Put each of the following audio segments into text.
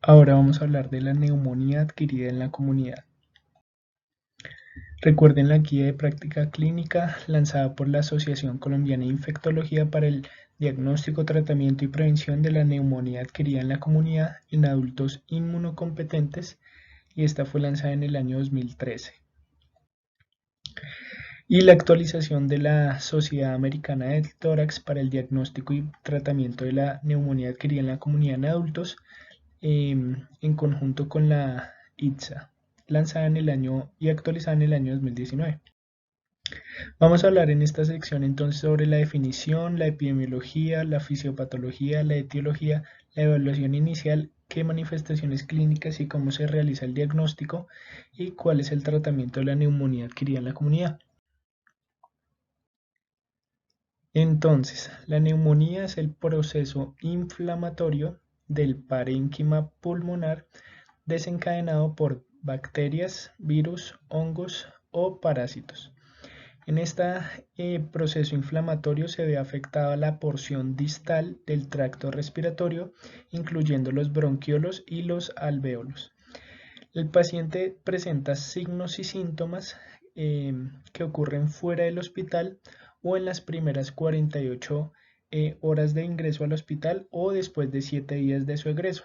Ahora vamos a hablar de la neumonía adquirida en la comunidad. Recuerden la guía de práctica clínica lanzada por la Asociación Colombiana de Infectología para el diagnóstico, tratamiento y prevención de la neumonía adquirida en la comunidad en adultos inmunocompetentes, y esta fue lanzada en el año 2013. Y la actualización de la Sociedad Americana del Tórax para el diagnóstico y tratamiento de la neumonía adquirida en la comunidad en adultos, en conjunto con la ITSA, lanzada en el año y actualizada en el año 2019. Vamos a hablar en esta sección entonces sobre la definición, la epidemiología, la fisiopatología, la etiología, la evaluación inicial, qué manifestaciones clínicas y cómo se realiza el diagnóstico y cuál es el tratamiento de la neumonía adquirida en la comunidad. Entonces, la neumonía es el proceso inflamatorio del parénquima pulmonar desencadenado por bacterias, virus, hongos o parásitos. En este proceso inflamatorio se ve afectada la porción distal del tracto respiratorio, incluyendo los bronquiolos y los alvéolos. El paciente presenta signos y síntomas que ocurren fuera del hospital o en las primeras 48 horas de ingreso al hospital o después de 7 días de su egreso,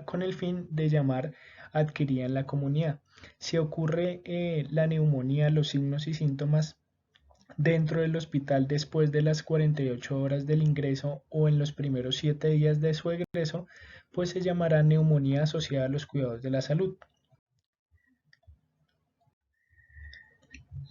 con el fin de llamar adquirida en la comunidad. Si ocurre la neumonía, los signos y síntomas dentro del hospital después de las 48 horas del ingreso o en los primeros 7 días de su egreso, pues se llamará neumonía asociada a los cuidados de la salud.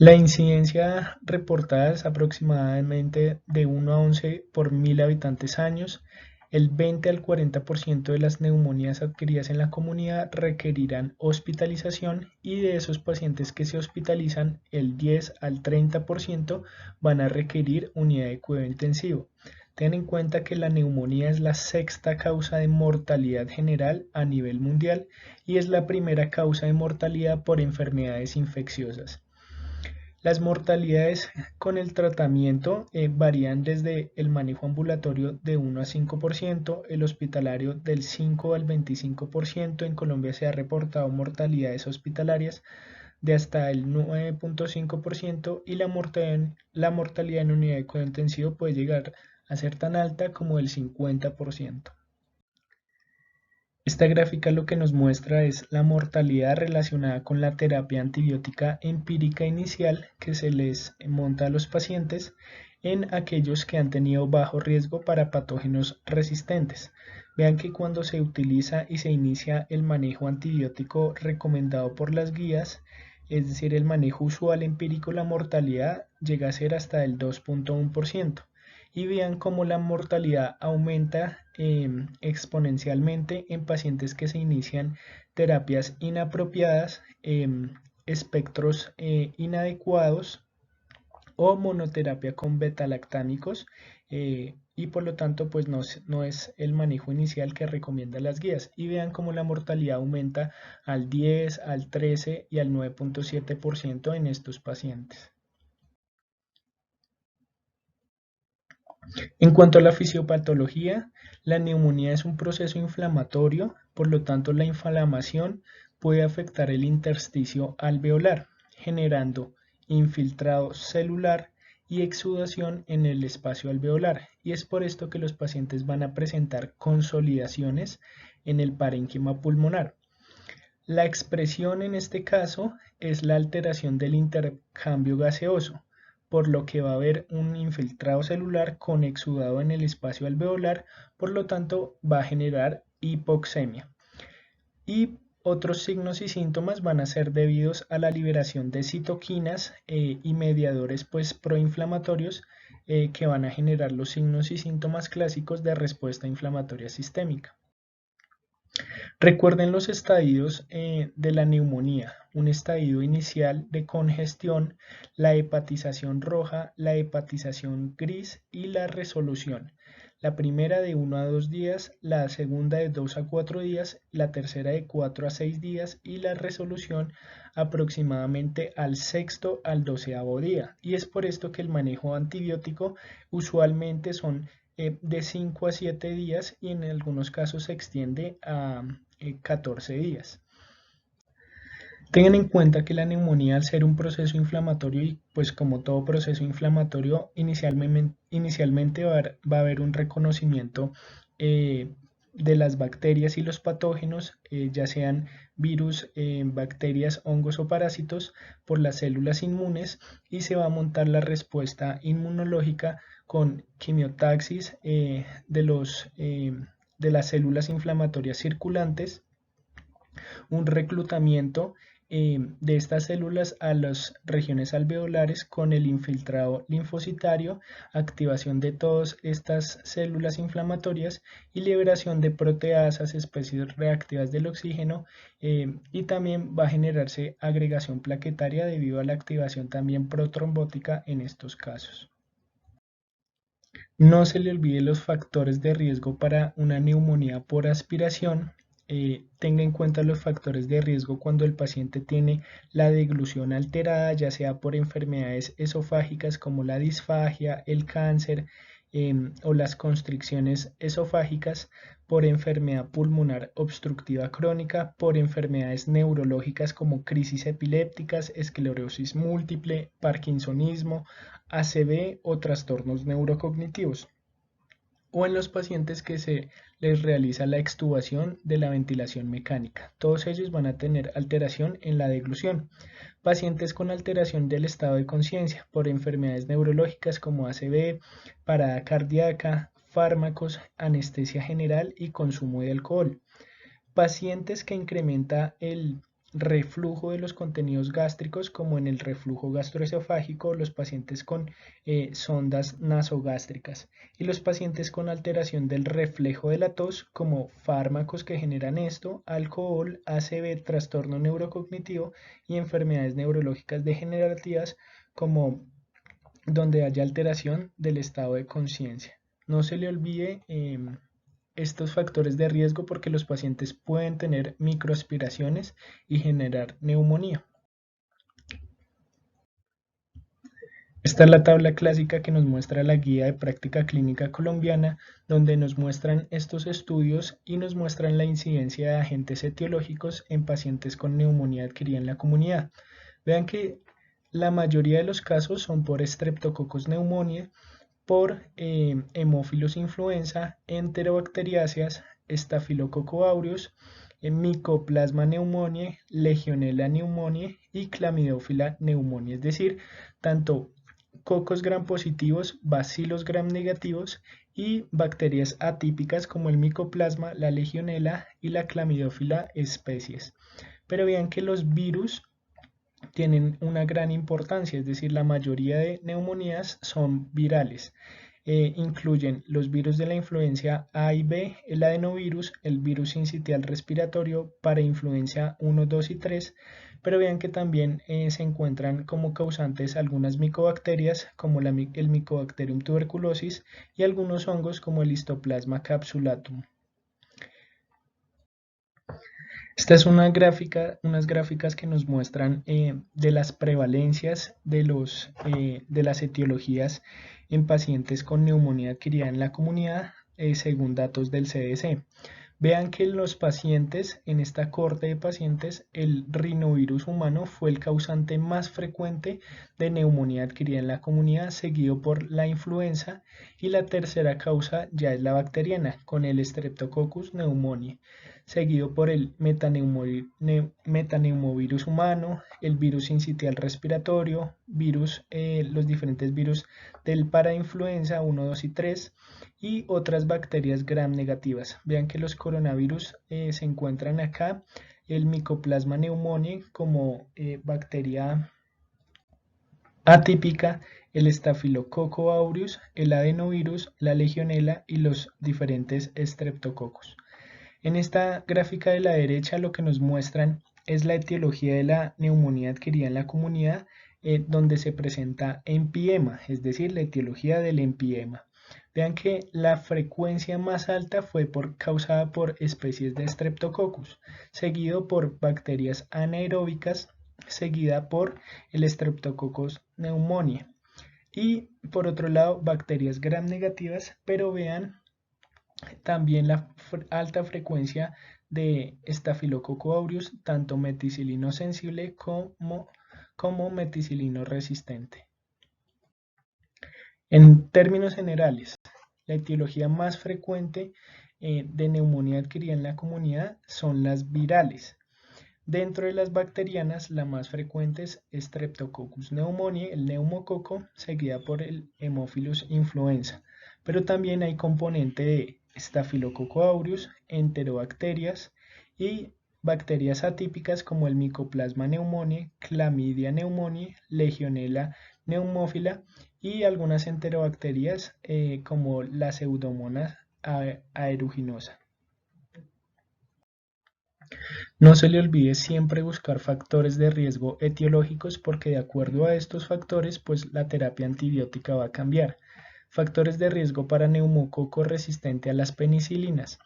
La incidencia reportada es aproximadamente de 1 a 11 por 1000 habitantes años. El 20 al 40% de las neumonías adquiridas en la comunidad requerirán hospitalización, y de esos pacientes que se hospitalizan, el 10 al 30% van a requerir unidad de cuidado intensivo. Ten en cuenta que la neumonía es la sexta causa de mortalidad general a nivel mundial y es la primera causa de mortalidad por enfermedades infecciosas. Las mortalidades con el tratamiento varían desde el manejo ambulatorio de 1 a 5%, el hospitalario del 5 al 25%. En Colombia se ha reportado mortalidades hospitalarias de hasta el 9.5%, y la mortalidad en unidad de cuidado intensivo puede llegar a ser tan alta como el 50%. Esta gráfica lo que nos muestra es la mortalidad relacionada con la terapia antibiótica empírica inicial que se les monta a los pacientes en aquellos que han tenido bajo riesgo para patógenos resistentes. Vean que cuando se utiliza y se inicia el manejo antibiótico recomendado por las guías, es decir, el manejo usual empírico, la mortalidad llega a ser hasta el 2.1%. Y vean cómo la mortalidad aumenta exponencialmente en pacientes que se inician terapias inapropiadas, espectros inadecuados o monoterapia con betalactámicos, y por lo tanto pues no es el manejo inicial que recomiendan las guías. Y vean cómo la mortalidad aumenta al 10, al 13 y al 9.7% en estos pacientes. En cuanto a la fisiopatología, la neumonía es un proceso inflamatorio, por lo tanto la inflamación puede afectar el intersticio alveolar, generando infiltrado celular y exudación en el espacio alveolar, y es por esto que los pacientes van a presentar consolidaciones en el parénquima pulmonar. La expresión en este caso es la alteración del intercambio gaseoso, por lo que va a haber un infiltrado celular con exudado en el espacio alveolar, por lo tanto va a generar hipoxemia. Y otros signos y síntomas van a ser debidos a la liberación de citoquinas y mediadores proinflamatorios que van a generar los signos y síntomas clásicos de respuesta inflamatoria sistémica. Recuerden los estadios de la neumonía: un estadio inicial de congestión, la hepatización roja, la hepatización gris y la resolución. La primera de 1 a 2 días, la segunda de 2 a 4 días, la tercera de 4 a 6 días y la resolución aproximadamente al sexto al 12º día. Y es por esto que el manejo antibiótico usualmente son de 5 a 7 días, y en algunos casos se extiende 14 días. Tengan en cuenta que la neumonía, al ser un proceso inflamatorio y pues como todo proceso inflamatorio, inicialmente va a haber un reconocimiento eh, de las bacterias y los patógenos, ya sean virus, bacterias, hongos o parásitos, por las células inmunes, y se va a montar la respuesta inmunológica con quimiotaxis de las células inflamatorias circulantes, un reclutamiento de estas células a las regiones alveolares con el infiltrado linfocitario, activación de todas estas células inflamatorias y liberación de proteasas, especies reactivas del oxígeno, y también va a generarse agregación plaquetaria debido a la activación también protrombótica en estos casos. No se le olvide los factores de riesgo para una neumonía por aspiración. Tenga en cuenta los factores de riesgo cuando el paciente tiene la deglución alterada, ya sea por enfermedades esofágicas como la disfagia, el cáncer, o las constricciones esofágicas, por enfermedad pulmonar obstructiva crónica, por enfermedades neurológicas como crisis epilépticas, esclerosis múltiple, parkinsonismo, ACV o trastornos neurocognitivos, o en los pacientes que se les realiza la extubación de la ventilación mecánica. Todos ellos van a tener alteración en la deglución. Pacientes con alteración del estado de conciencia por enfermedades neurológicas como ACV, parada cardíaca, fármacos, anestesia general y consumo de alcohol. Pacientes que incrementa el reflujo de los contenidos gástricos, como en el reflujo gastroesofágico, los pacientes con sondas nasogástricas, y los pacientes con alteración del reflejo de la tos, como fármacos que generan esto, alcohol, ACV, trastorno neurocognitivo y enfermedades neurológicas degenerativas, como donde haya alteración del estado de conciencia. No se le olvide estos factores de riesgo, porque los pacientes pueden tener microaspiraciones y generar neumonía. Esta es la tabla clásica que nos muestra la guía de práctica clínica colombiana, donde nos muestran estos estudios y nos muestran la incidencia de agentes etiológicos en pacientes con neumonía adquirida en la comunidad. Vean que la mayoría de los casos son por Streptococcus pneumoniae, por hemófilos influenza, enterobacteriáceas, estafilococo aureus, Mycoplasma pneumoniae, Legionella pneumoniae y Chlamydophila pneumoniae, es decir, tanto cocos gram positivos, bacilos gram negativos y bacterias atípicas como el Mycoplasma, la Legionella y la Chlamydophila especies. Pero vean que los virus tienen una gran importancia, es decir, la mayoría de neumonías son virales. Incluyen los virus de la influencia A y B, el adenovirus, el virus sincitial respiratorio, parainfluencia 1, 2 y 3, pero vean que también se encuentran como causantes algunas micobacterias como el Mycobacterium tuberculosis y algunos hongos como el Histoplasma capsulatum. Esta es una gráfica, unas gráficas que nos muestran de las prevalencias de las etiologías en pacientes con neumonía adquirida en la comunidad, según datos del CDC. Vean que en los pacientes, en esta cohorte de pacientes, el rinovirus humano fue el causante más frecuente de neumonía adquirida en la comunidad, seguido por la influenza, y la tercera causa ya es la bacteriana, con el Streptococcus pneumoniae, seguido por el metaneumovirus humano, el virus sincitial respiratorio, los diferentes virus del parainfluenza 1, 2 y 3, y otras bacterias gram negativas. Vean que los coronavirus se encuentran acá, el Mycoplasma pneumoniae como bacteria atípica, el Staphylococcus aureus, el adenovirus, la Legionella y los diferentes estreptococos. En esta gráfica de la derecha lo que nos muestran es la etiología de la neumonía adquirida en la comunidad, donde se presenta empiema, es decir, la etiología del empiema. Vean que la frecuencia más alta fue causada por especies de Streptococcus, seguido por bacterias anaeróbicas, seguida por el Streptococcus pneumoniae, y por otro lado bacterias gram negativas, pero vean También la alta frecuencia de Staphylococcus aureus, tanto meticilino sensible como meticilino resistente. En términos generales, la etiología más frecuente de neumonía adquirida en la comunidad son las virales. Dentro de las bacterianas, la más frecuente es Streptococcus pneumoniae, el neumococo, seguida por el Haemophilus influenza. Pero también hay componente de Staphylococcus aureus, enterobacterias y bacterias atípicas como el Mycoplasma pneumoniae, Chlamydia pneumoniae, Legionella pneumophila y algunas enterobacterias como la Pseudomonas aeruginosa. No se le olvide siempre buscar factores de riesgo etiológicos porque de acuerdo a estos factores, pues la terapia antibiótica va a cambiar. Factores de riesgo para neumococo resistente a las penicilinas.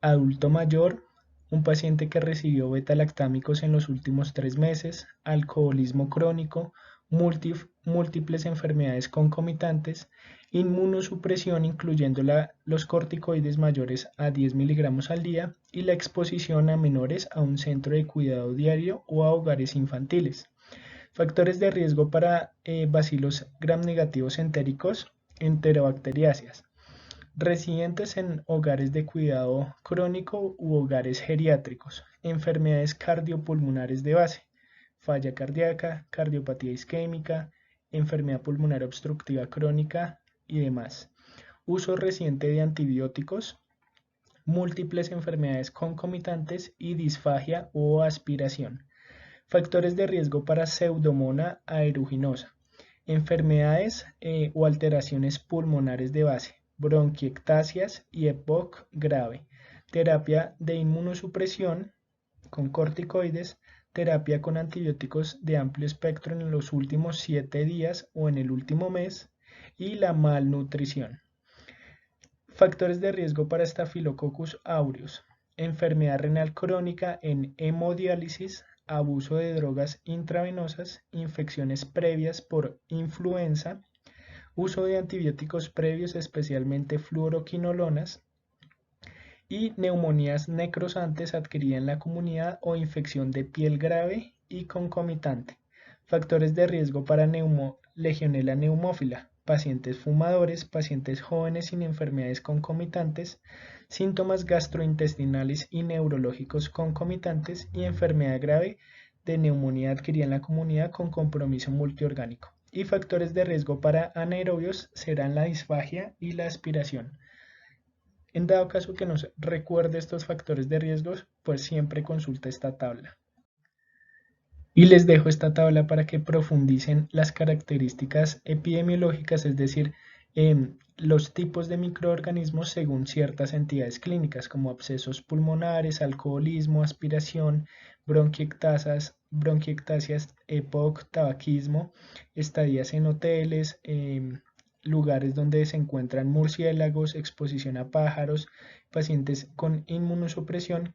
Adulto mayor, un paciente que recibió beta-lactámicos en los últimos 3 meses, alcoholismo crónico, múltiples enfermedades concomitantes, inmunosupresión incluyendo los corticoides mayores a 10 miligramos al día y la exposición a menores a un centro de cuidado diario o a hogares infantiles. Factores de riesgo para bacilos gram negativos entéricos, enterobacteriáceas. Residentes en hogares de cuidado crónico u hogares geriátricos, enfermedades cardiopulmonares de base, falla cardíaca, cardiopatía isquémica, enfermedad pulmonar obstructiva crónica y demás. Uso reciente de antibióticos, múltiples enfermedades concomitantes y disfagia o aspiración. Factores de riesgo para Pseudomonas aeruginosa, enfermedades o alteraciones pulmonares de base, bronquiectasias y EPOC grave, terapia de inmunosupresión con corticoides, terapia con antibióticos de amplio espectro en los últimos 7 días o en el último mes y la malnutrición. Factores de riesgo para Staphylococcus aureus, enfermedad renal crónica en hemodiálisis, abuso de drogas intravenosas, infecciones previas por influenza, uso de antibióticos previos, especialmente fluoroquinolonas, y neumonías necrosantes adquiridas en la comunidad o infección de piel grave y concomitante. Factores de riesgo para Legionella pneumófila, pacientes fumadores, pacientes jóvenes sin enfermedades concomitantes, síntomas gastrointestinales y neurológicos concomitantes y enfermedad grave de neumonía adquirida en la comunidad con compromiso multiorgánico. Y factores de riesgo para anaerobios serán la disfagia y la aspiración. En dado caso que nos recuerde estos factores de riesgos, pues siempre consulta esta tabla. Y les dejo esta tabla para que profundicen las características epidemiológicas, es decir, los tipos de microorganismos según ciertas entidades clínicas como abscesos pulmonares, alcoholismo, aspiración, bronquiectasias, EPOC, tabaquismo, estadías en hoteles, lugares donde se encuentran murciélagos, exposición a pájaros, pacientes con inmunosupresión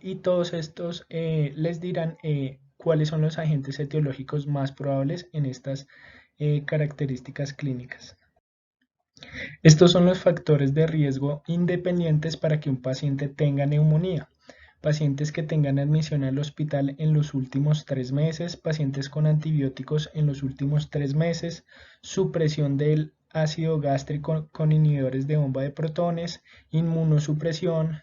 y todos estos les dirán cuáles son los agentes etiológicos más probables en estas características clínicas. Estos son los factores de riesgo independientes para que un paciente tenga neumonía. Pacientes que tengan admisión al hospital en los últimos 3 meses, pacientes con antibióticos en los últimos 3 meses, supresión del ácido gástrico con inhibidores de bomba de protones, inmunosupresión,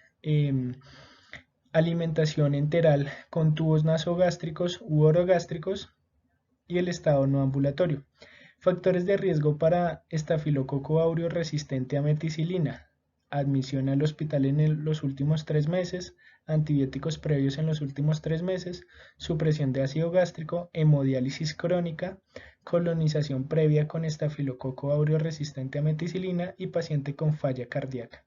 alimentación enteral con tubos nasogástricos u orogástricos y el estado no ambulatorio. Factores de riesgo para estafilococo áureo resistente a meticilina. Admisión al hospital en los últimos 3 meses, antibióticos previos en los últimos 3 meses, supresión de ácido gástrico, hemodiálisis crónica, colonización previa con estafilococo áureo resistente a meticilina y paciente con falla cardíaca.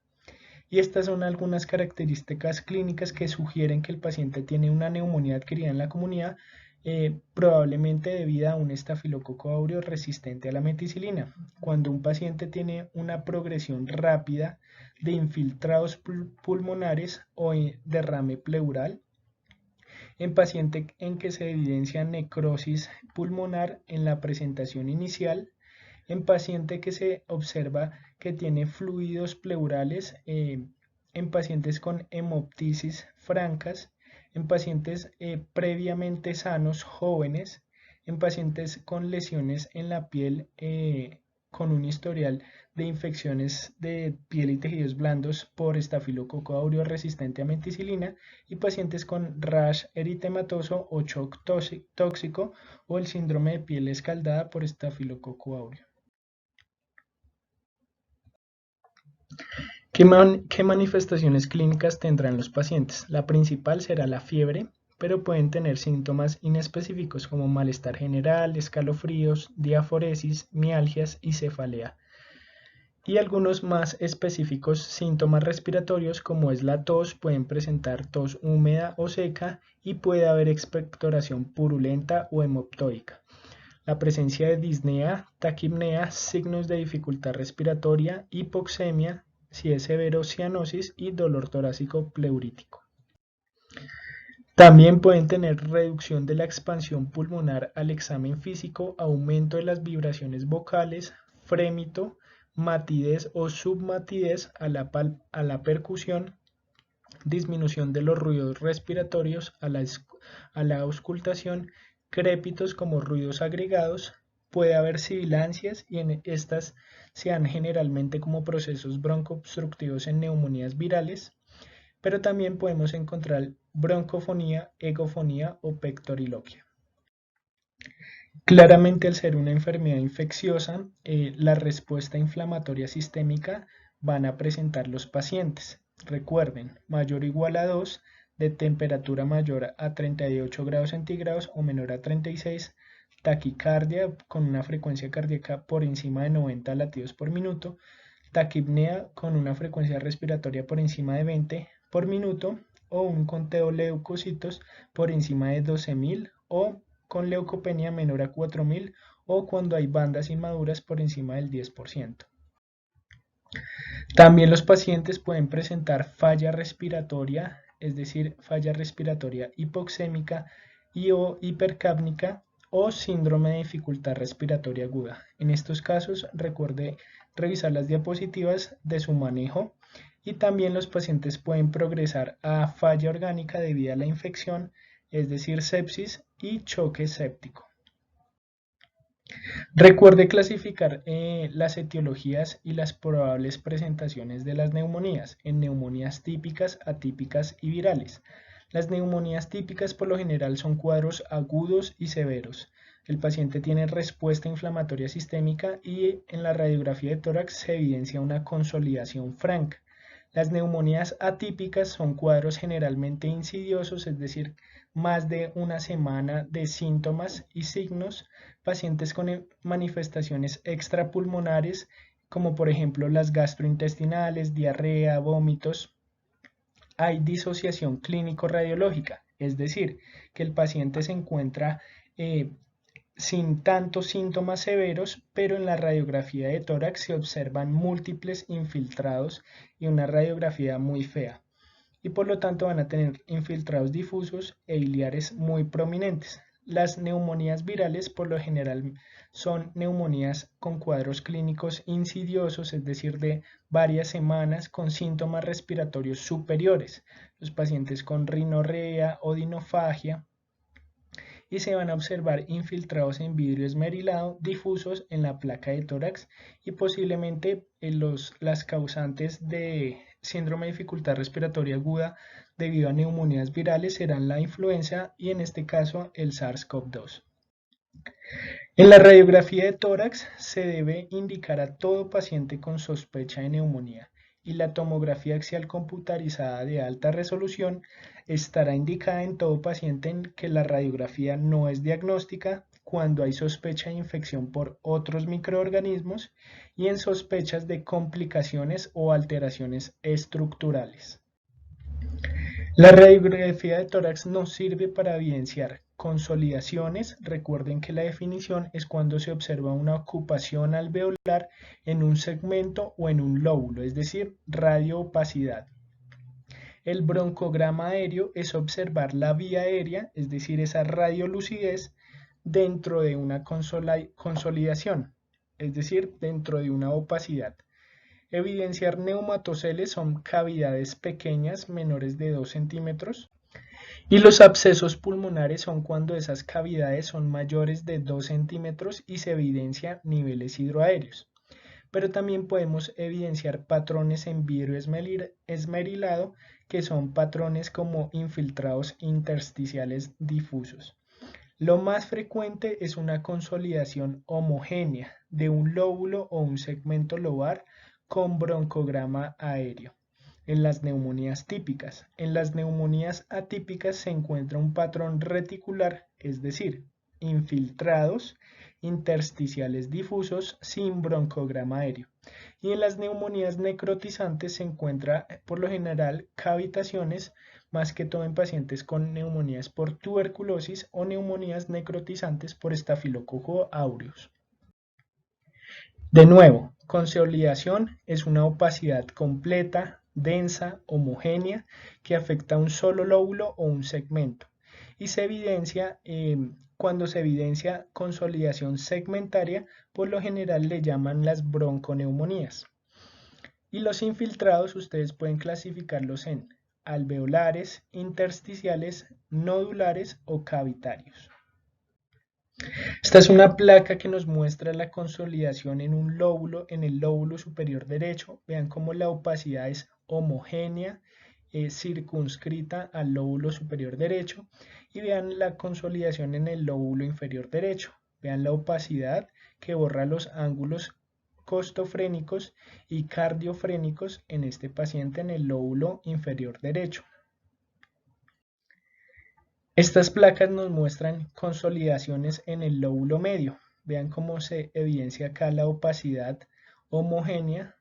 Y estas son algunas características clínicas que sugieren que el paciente tiene una neumonía adquirida en la comunidad, probablemente debida a un estafilococo áureo resistente a la meticilina. Cuando un paciente tiene una progresión rápida de infiltrados pulmonares o derrame pleural, en paciente en que se evidencia necrosis pulmonar en la presentación inicial, en paciente que se observa que tiene fluidos pleurales, en pacientes con hemoptisis francas, en pacientes previamente sanos, jóvenes, en pacientes con lesiones en la piel, con un historial de infecciones de piel y tejidos blandos por estafilococo aureus resistente a meticilina, y pacientes con rash eritematoso o shock tóxico o el síndrome de piel escaldada por estafilococo aureus. ¿Qué manifestaciones clínicas tendrán los pacientes? La principal será la fiebre, pero pueden tener síntomas inespecíficos como malestar general, escalofríos, diaforesis, mialgias y cefalea. Y algunos más específicos síntomas respiratorios como es la tos, pueden presentar tos húmeda o seca y puede haber expectoración purulenta o hemoptoica. La presencia de disnea, taquipnea, signos de dificultad respiratoria, hipoxemia, si es severo cianosis y dolor torácico pleurítico. También pueden tener reducción de la expansión pulmonar al examen físico, aumento de las vibraciones vocales, frémito, matidez o submatidez a la percusión, disminución de los ruidos respiratorios a la auscultación, crépitos como ruidos agregados, puede haber sibilancias y en estas se dan generalmente como procesos broncoobstructivos en neumonías virales, pero también podemos encontrar broncofonía, egofonía o pectoriloquia. Claramente, al ser una enfermedad infecciosa, la respuesta inflamatoria sistémica van a presentar los pacientes. Recuerden, mayor o igual a 2, de temperatura mayor a 38 grados centígrados o menor a 36, taquicardia con una frecuencia cardíaca por encima de 90 latidos por minuto, taquipnea con una frecuencia respiratoria por encima de 20 por minuto o un conteo de leucocitos por encima de 12.000 o con leucopenia menor a 4.000 o cuando hay bandas inmaduras por encima del 10%. También los pacientes pueden presentar falla respiratoria, es decir, falla respiratoria hipoxémica y o hipercápnica o síndrome de dificultad respiratoria aguda. En estos casos, recuerde revisar las diapositivas de su manejo, y también los pacientes pueden progresar a falla orgánica debido a la infección, es decir, sepsis y choque séptico. Recuerde clasificar las etiologías y las probables presentaciones de las neumonías en neumonías típicas, atípicas y virales. Las neumonías típicas por lo general son cuadros agudos y severos. El paciente tiene respuesta inflamatoria sistémica y en la radiografía de tórax se evidencia una consolidación franca. Las neumonías atípicas son cuadros generalmente insidiosos, es decir, más de una semana de síntomas y signos, pacientes con manifestaciones extrapulmonares, como por ejemplo las gastrointestinales, diarrea, vómitos. Hay disociación clínico-radiológica, es decir, que el paciente se encuentra sin tantos síntomas severos, pero en la radiografía de tórax se observan múltiples infiltrados y una radiografía muy fea, y por lo tanto van a tener infiltrados difusos e iliares muy prominentes. Las neumonías virales por lo general son neumonías con cuadros clínicos insidiosos, es decir, de varias semanas con síntomas respiratorios superiores, los pacientes con rinorrea o dinofagia, y se van a observar infiltrados en vidrio esmerilado difusos en la placa de tórax, y posiblemente las causantes de síndrome de dificultad respiratoria aguda debido a neumonías virales serán la influenza y en este caso el SARS-CoV-2. En la radiografía de tórax se debe indicar a todo paciente con sospecha de neumonía, y la tomografía axial computarizada de alta resolución estará indicada en todo paciente en que la radiografía no es diagnóstica, cuando hay sospecha de infección por otros microorganismos y en sospechas de complicaciones o alteraciones estructurales. La radiografía de tórax nos sirve para evidenciar consolidaciones. Recuerden que la definición es cuando se observa una ocupación alveolar en un segmento o en un lóbulo, es decir, radioopacidad. El broncograma aéreo es observar la vía aérea, es decir, esa radiolucidez dentro de una consolidación. es decir, dentro de una opacidad. Evidenciar neumatoceles son cavidades pequeñas menores de 2 centímetros y los abscesos pulmonares son cuando esas cavidades son mayores de 2 centímetros y se evidencian niveles hidroaéreos. Pero también podemos evidenciar patrones en vidrio esmerilado, que son patrones como infiltrados intersticiales difusos. Lo más frecuente es una consolidación homogénea de un lóbulo o un segmento lobar con broncograma aéreo en las neumonías típicas. En las neumonías atípicas se encuentra un patrón reticular, es decir, infiltrados intersticiales difusos sin broncograma aéreo. Y en las neumonías necrotizantes se encuentra por lo general cavitaciones, más que todo en pacientes con neumonías por tuberculosis o neumonías necrotizantes por estafilococo aureus. De nuevo, consolidación es una opacidad completa, densa, homogénea, que afecta a un solo lóbulo o un segmento. Y se evidencia, cuando se evidencia consolidación segmentaria, por lo general le llaman las bronconeumonías. Y los infiltrados ustedes pueden clasificarlos en alveolares, intersticiales, nodulares o cavitarios. Esta es una placa que nos muestra la consolidación en un lóbulo, en el lóbulo superior derecho. Vean cómo la opacidad es homogénea, circunscrita al lóbulo superior derecho. Y vean la consolidación en el lóbulo inferior derecho. Vean la opacidad que borra los ángulos costofrénicos y cardiofrénicos en este paciente en el lóbulo inferior derecho. Estas placas nos muestran consolidaciones en el lóbulo medio. Vean cómo se evidencia acá la opacidad homogénea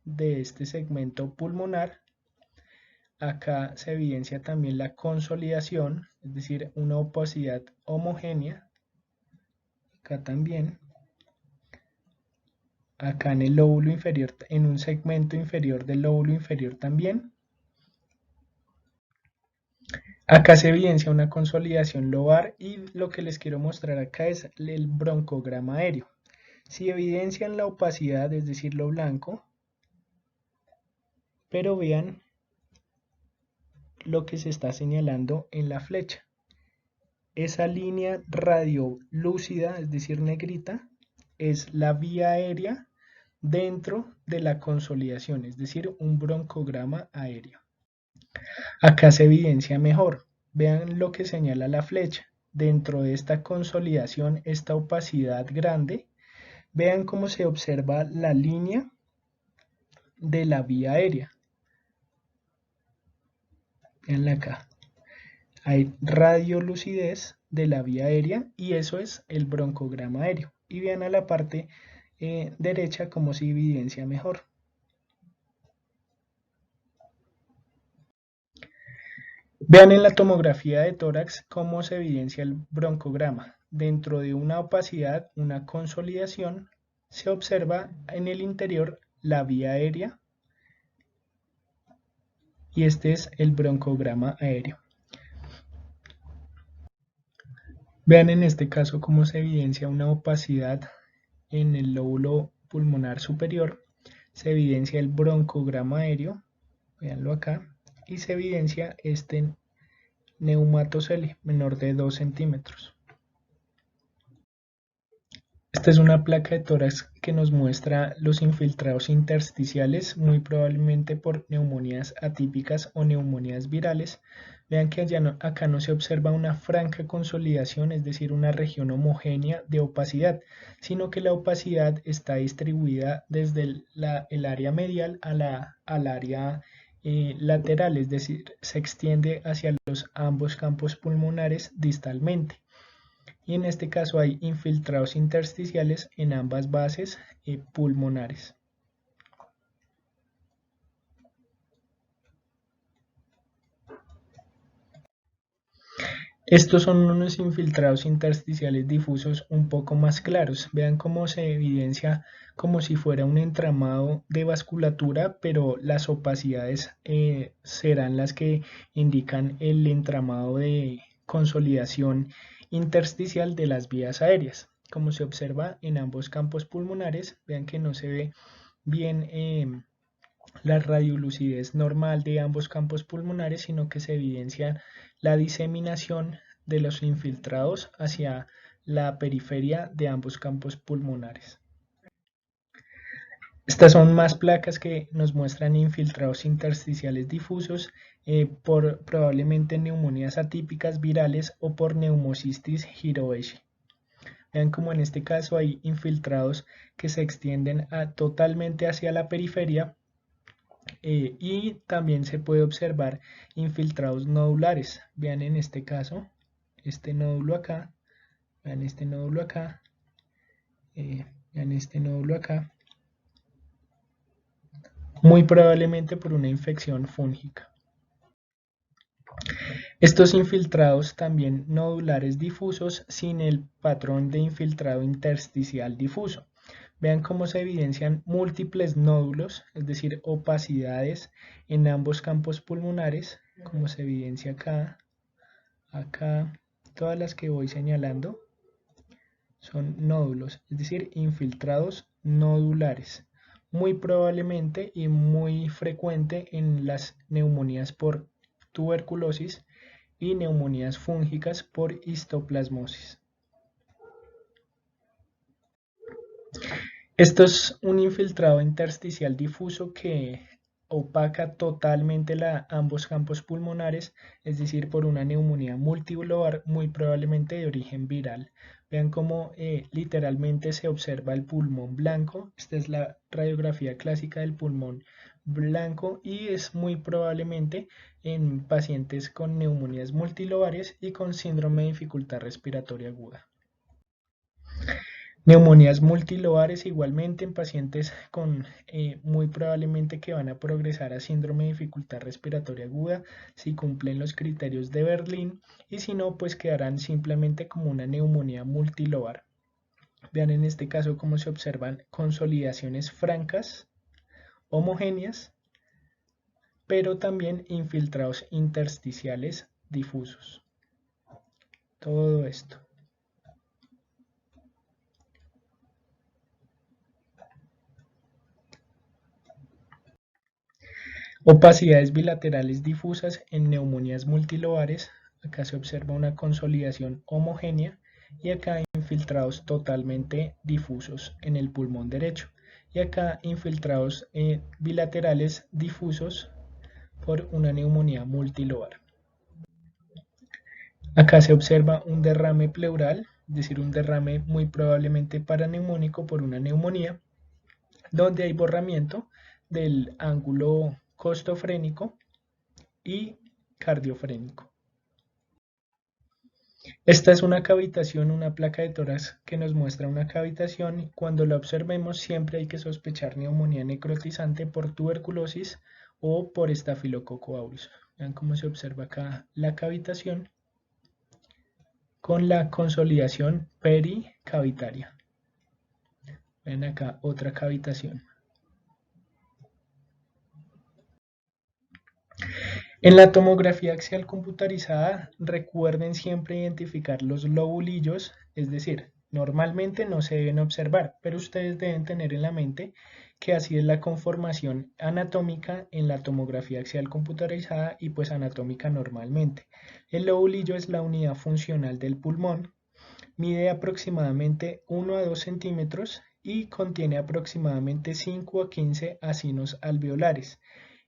de este segmento pulmonar. Acá se evidencia también la consolidación, es decir, una opacidad homogénea. Acá también. Acá en el lóbulo inferior, en un segmento inferior del lóbulo inferior también. Acá se evidencia una consolidación lobar y lo que les quiero mostrar acá es el broncograma aéreo. Si evidencian la opacidad, es decir, lo blanco, pero vean lo que se está señalando en la flecha. Esa línea radiolúcida, es decir, negrita, es la vía aérea dentro de la consolidación, es decir, un broncograma aéreo. Acá se evidencia mejor. Vean lo que señala la flecha. Dentro de esta consolidación, esta opacidad grande, vean cómo se observa la línea de la vía aérea. Veanla acá. Hay radiolucidez de la vía aérea y eso es el broncograma aéreo. Y vean a la parte derecha cómo se evidencia mejor. Vean en la tomografía de tórax cómo se evidencia el broncograma. Dentro de una opacidad, una consolidación, se observa en el interior la vía aérea y este es el broncograma aéreo. Vean en este caso cómo se evidencia una opacidad en el lóbulo pulmonar superior. Se evidencia el broncograma aéreo, veanlo acá, y se evidencia este neumatocele menor de 2 centímetros. Esta es una placa de tórax que nos muestra los infiltrados intersticiales, muy probablemente por neumonías atípicas o neumonías virales. Vean que acá no se observa una franca consolidación, es decir, una región homogénea de opacidad, sino que la opacidad está distribuida desde el área medial al área lateral, es decir, se extiende hacia los ambos campos pulmonares distalmente. Y en este caso hay infiltrados intersticiales en ambas bases pulmonares. Estos son unos infiltrados intersticiales difusos un poco más claros. Vean cómo se evidencia como si fuera un entramado de vasculatura, pero las opacidades serán las que indican el entramado de consolidación intersticial de las vías aéreas. como se observa en ambos campos pulmonares. Vean que no se ve bien la radiolucidez normal de ambos campos pulmonares, sino que se evidencia la diseminación de los infiltrados hacia la periferia de ambos campos pulmonares. Estas son más placas que nos muestran infiltrados intersticiales difusos por probablemente neumonías atípicas virales o por neumocistis Hiroeshi. Vean como en este caso hay infiltrados que se extienden totalmente hacia la periferia y también se puede observar infiltrados nodulares. Vean en este caso este nódulo acá, vean este nódulo acá, vean este nódulo acá, muy probablemente por una infección fúngica. Estos infiltrados también nodulares difusos sin el patrón de infiltrado intersticial difuso. Vean cómo se evidencian múltiples nódulos, es decir, opacidades en ambos campos pulmonares, como se evidencia acá, acá, todas las que voy señalando son nódulos, es decir, infiltrados nodulares. Muy probablemente y muy frecuente en las neumonías por tuberculosis y neumonías fúngicas por histoplasmosis. Esto es un infiltrado intersticial difuso que opaca totalmente ambos campos pulmonares, es decir, por una neumonía multilobar muy probablemente de origen viral. Vean cómo literalmente se observa el pulmón blanco. Esta es la radiografía clásica del pulmón blanco y es muy probablemente en pacientes con neumonías multilobares y con síndrome de dificultad respiratoria aguda. Neumonías multilobares igualmente en pacientes con muy probablemente que van a progresar a síndrome de dificultad respiratoria aguda si cumplen los criterios de Berlín y si no pues quedarán simplemente como una neumonía multilobar. Vean en este caso cómo se observan consolidaciones francas, homogéneas, pero también infiltrados intersticiales difusos. Todo esto. Opacidades bilaterales difusas en neumonías multilobares. Acá se observa una consolidación homogénea y acá infiltrados totalmente difusos en el pulmón derecho. Y acá infiltrados bilaterales difusos por una neumonía multilobar. Acá se observa un derrame pleural, es decir, un derrame muy probablemente paraneumónico por una neumonía, donde hay borramiento del ángulo costofrénico y cardiofrénico. Esta es una cavitación, una placa de tórax que nos muestra una cavitación. Cuando la observemos siempre hay que sospechar neumonía necrotizante por tuberculosis o por estafilococo aureus. Vean cómo se observa acá la cavitación con la consolidación pericavitaria. Ven acá otra cavitación. En la tomografía axial computarizada, recuerden siempre identificar los lobulillos, es decir, normalmente no se deben observar, pero ustedes deben tener en la mente que así es la conformación anatómica en la tomografía axial computarizada y pues anatómica normalmente. El lobulillo es la unidad funcional del pulmón, mide aproximadamente 1 a 2 centímetros y contiene aproximadamente 5 a 15 acinos alveolares.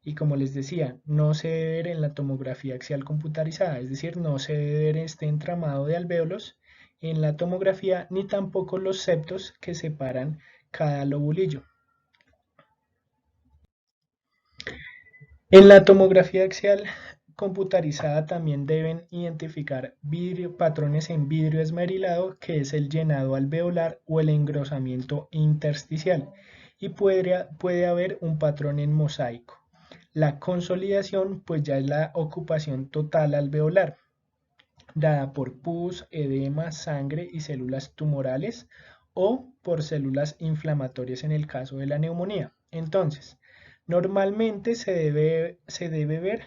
Y como les decía, no se debe ver en la tomografía axial computarizada, es decir, no se debe ver este entramado de alvéolos en la tomografía, ni tampoco los septos que separan cada lobulillo. En la tomografía axial computarizada también deben identificar patrones en vidrio esmerilado, que es el llenado alveolar o el engrosamiento intersticial, y puede haber un patrón en mosaico. La consolidación pues ya es la ocupación total alveolar, dada por pus, edema, sangre y células tumorales o por células inflamatorias en el caso de la neumonía. Entonces, normalmente se debe ver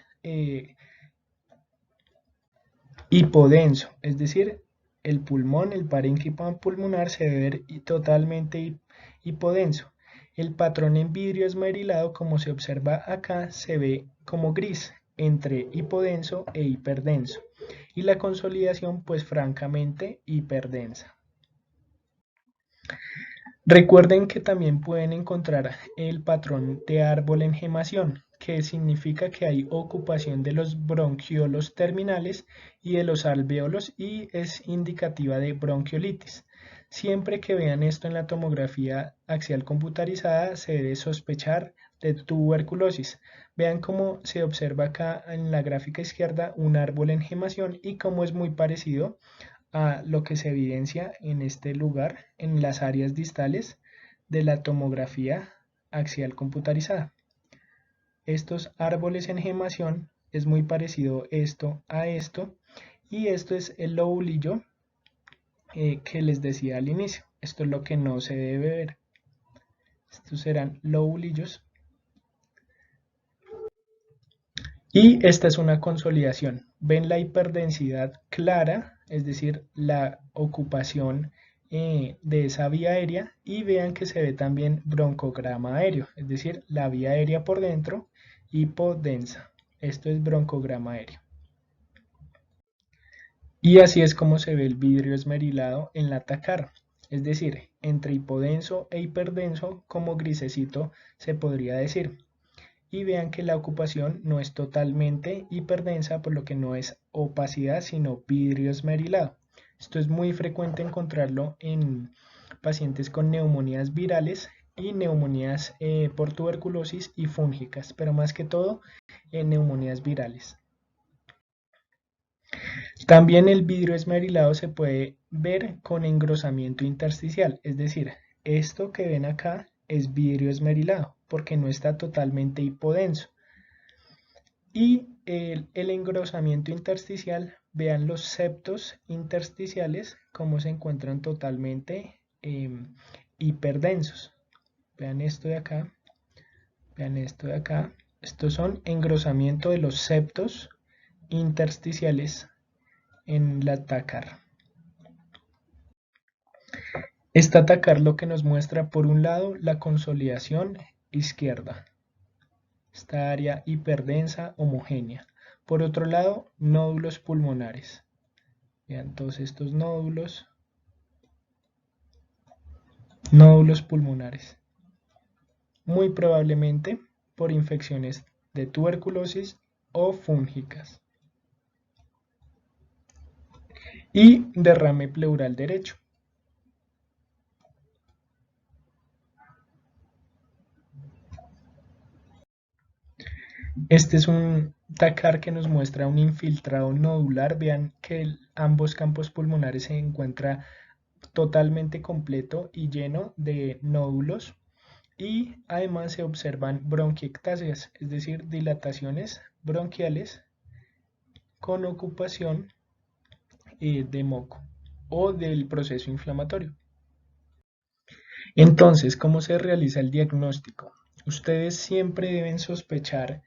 hipodenso, es decir, el pulmón, el parénquima pulmonar se debe ver totalmente hipodenso. El patrón en vidrio esmerilado, como se observa acá, se ve como gris entre hipodenso e hiperdenso. Y la consolidación, pues francamente hiperdensa. Recuerden que también pueden encontrar el patrón de árbol en gemación, que significa que hay ocupación de los bronquiolos terminales y de los alvéolos y es indicativa de bronquiolitis. Siempre que vean esto en la tomografía axial computarizada se debe sospechar de tuberculosis. Vean cómo se observa acá en la gráfica izquierda un árbol en gemación y cómo es muy parecido a lo que se evidencia en este lugar en las áreas distales de la tomografía axial computarizada. Estos árboles en gemación es muy parecido esto a esto y esto es el lobulillo que les decía al inicio. Esto es lo que no se debe ver. Estos serán lobulillos. Y esta es una consolidación. Ven la hiperdensidad clara, es decir, la ocupación de esa vía aérea y vean que se ve también broncograma aéreo, es decir, la vía aérea por dentro hipodensa. Esto es broncograma aéreo. Y así es como se ve el vidrio esmerilado en la tacar, es decir, entre hipodenso e hiperdenso como grisecito se podría decir. Y vean que la ocupación no es totalmente hiperdensa, por lo que no es opacidad, sino vidrio esmerilado. Esto es muy frecuente encontrarlo en pacientes con neumonías virales y neumonías por tuberculosis y fúngicas, pero más que todo en neumonías virales. También el vidrio esmerilado se puede ver con engrosamiento intersticial, es decir, esto que ven acá es vidrio esmerilado porque no está totalmente hipodenso. Y el engrosamiento intersticial, vean los septos intersticiales como se encuentran totalmente hiperdensos. Vean esto de acá, vean esto de acá. Estos son engrosamiento de los septos intersticiales en la tacar. Esta tacar lo que nos muestra por un lado la consolidación izquierda, esta área hiperdensa homogénea. Por otro lado, nódulos pulmonares. Vean todos estos nódulos pulmonares. Muy probablemente por infecciones de tuberculosis o fúngicas. Y derrame pleural derecho. Este es un tacar que nos muestra un infiltrado nodular. Vean que ambos campos pulmonares se encuentra totalmente completo y lleno de nódulos y además se observan bronquiectasias, es decir, dilataciones bronquiales con ocupación de moco o del proceso inflamatorio. Entonces, ¿cómo se realiza el diagnóstico? Ustedes siempre deben sospechar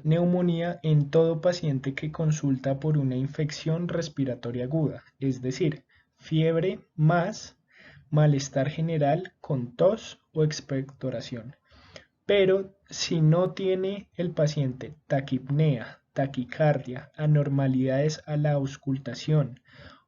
neumonía en todo paciente que consulta por una infección respiratoria aguda, es decir, fiebre más malestar general con tos o expectoración. Pero si no tiene el paciente taquipnea, taquicardia, anormalidades a la auscultación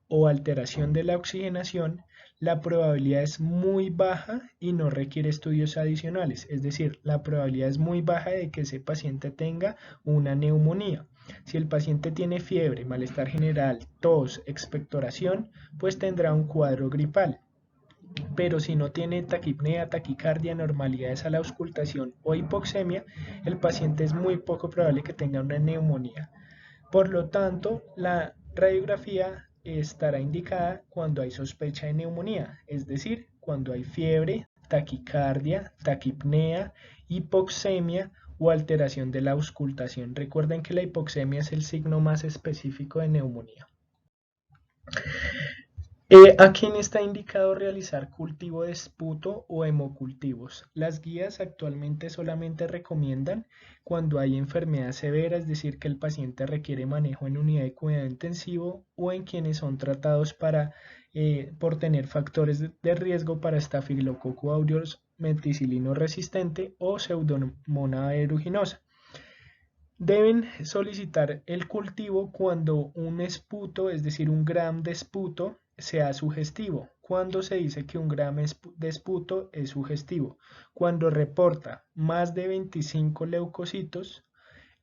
o alteración de la oxigenación, la probabilidad es muy baja y no requiere estudios adicionales, es decir, la probabilidad es muy baja de que ese paciente tenga una neumonía. Si el paciente tiene fiebre, malestar general, tos, expectoración, pues tendrá un cuadro gripal. Pero si no tiene taquipnea, taquicardia, anormalidades a la auscultación o hipoxemia, el paciente es muy poco probable que tenga una neumonía. Por lo tanto, la radiografía estará indicada cuando hay sospecha de neumonía, es decir, cuando hay fiebre, taquicardia, taquipnea, hipoxemia o alteración de la auscultación. Recuerden que la hipoxemia es el signo más específico de neumonía. ¿A quién está indicado realizar cultivo de esputo o hemocultivos? Las guías actualmente solamente recomiendan cuando hay enfermedad severa, es decir, que el paciente requiere manejo en unidad de cuidado intensivo o en quienes son tratados por tener factores de riesgo para estafilococo aureus meticilino resistente o pseudomonas aeruginosa. Deben solicitar el cultivo cuando un esputo, es decir, un gram de esputo, sea sugestivo. Cuando se dice que un gram de esputo es sugestivo. Cuando reporta más de 25 leucocitos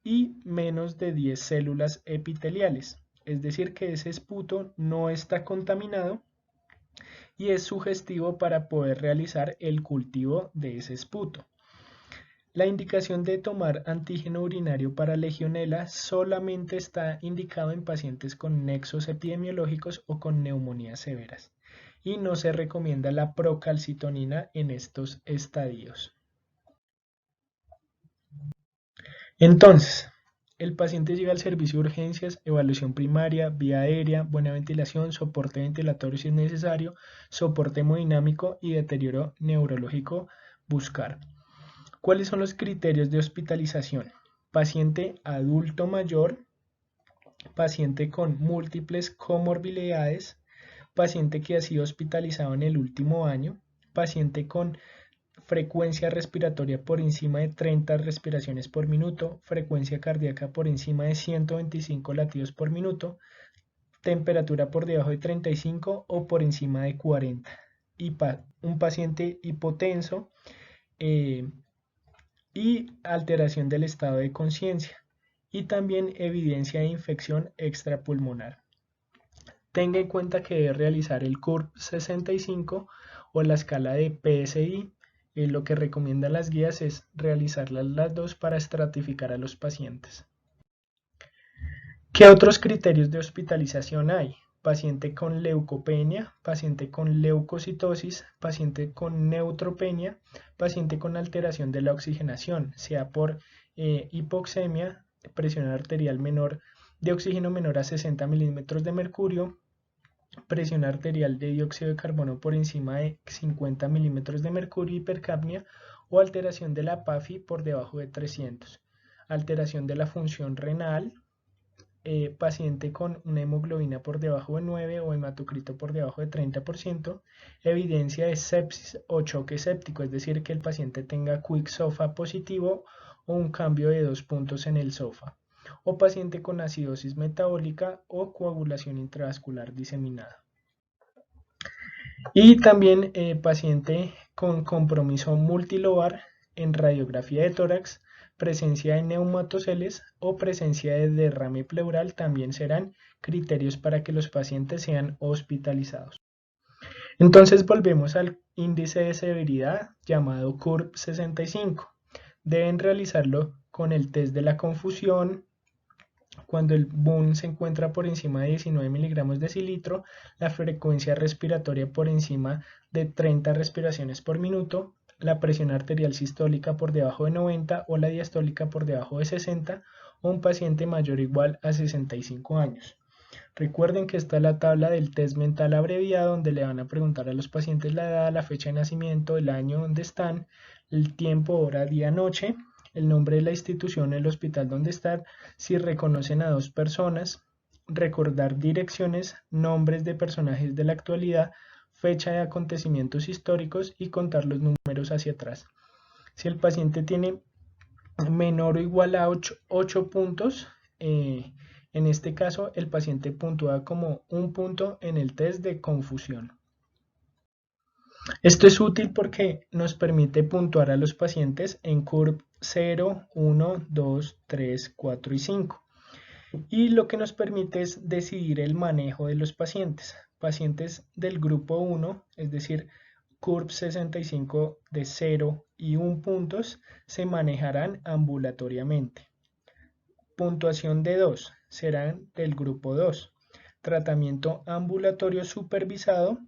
y menos de 10 células epiteliales. Es decir, que ese esputo no está contaminado y es sugestivo para poder realizar el cultivo de ese esputo. La indicación de tomar antígeno urinario para Legionela solamente está indicado en pacientes con nexos epidemiológicos o con neumonías severas y no se recomienda la procalcitonina en estos estadios. Entonces, el paciente llega al servicio de urgencias, evaluación primaria, vía aérea, buena ventilación, soporte ventilatorio si es necesario, soporte hemodinámico y deterioro neurológico buscar. ¿Cuáles son los criterios de hospitalización? Paciente adulto mayor, paciente con múltiples comorbilidades, paciente que ha sido hospitalizado en el último año, paciente con frecuencia respiratoria por encima de 30 respiraciones por minuto, frecuencia cardíaca por encima de 125 latidos por minuto, temperatura por debajo de 35 o por encima de 40. Y un paciente hipotenso y alteración del estado de conciencia y también evidencia de infección extrapulmonar. Tenga en cuenta que debe realizar el CURB 65 o la escala de PSI. Lo que recomiendan las guías es realizarlas las dos para estratificar a los pacientes. ¿Qué otros criterios de hospitalización hay? Paciente con leucopenia, paciente con leucocitosis, paciente con neutropenia, paciente con alteración de la oxigenación, sea por hipoxemia, presión arterial menor de oxígeno menor a 60 milímetros de mercurio, presión arterial de dióxido de carbono por encima de 50 milímetros de mercurio, hipercapnia o alteración de la PAFI por debajo de 300, alteración de la función renal, paciente con una hemoglobina por debajo de 9 o hematocrito por debajo de 30%, evidencia de sepsis o choque séptico, es decir, que el paciente tenga quick SOFA positivo o un cambio de 2 puntos en el SOFA, o paciente con acidosis metabólica o coagulación intravascular diseminada. Y también paciente con compromiso multilobar en radiografía de tórax, presencia de neumatoceles o presencia de derrame pleural también serán criterios para que los pacientes sean hospitalizados. Entonces volvemos al índice de severidad llamado CURB 65. Deben realizarlo con el test de la confusión. Cuando el BUN se encuentra por encima de 19 miligramos decilitro, la frecuencia respiratoria por encima de 30 respiraciones por minuto, la presión arterial sistólica por debajo de 90 o la diastólica por debajo de 60, o un paciente mayor o igual a 65 años. Recuerden que está la tabla del test mental abreviado donde le van a preguntar a los pacientes la edad, la fecha de nacimiento, el año donde están, el tiempo, hora, día, noche, el nombre de la institución, el hospital donde están, si reconocen a dos personas, recordar direcciones, nombres de personajes de la actualidad, fecha de acontecimientos históricos y contar los números hacia atrás. Si el paciente tiene menor o igual a 8 puntos, en este caso el paciente puntúa como un punto en el test de confusión. Esto es útil porque nos permite puntuar a los pacientes en CURB 0, 1, 2, 3, 4 y 5. Y lo que nos permite es decidir el manejo de los pacientes. Pacientes del grupo 1, es decir, CURB 65 de 0 y 1 puntos, se manejarán ambulatoriamente. Puntuación de 2 serán del grupo 2. Tratamiento ambulatorio supervisado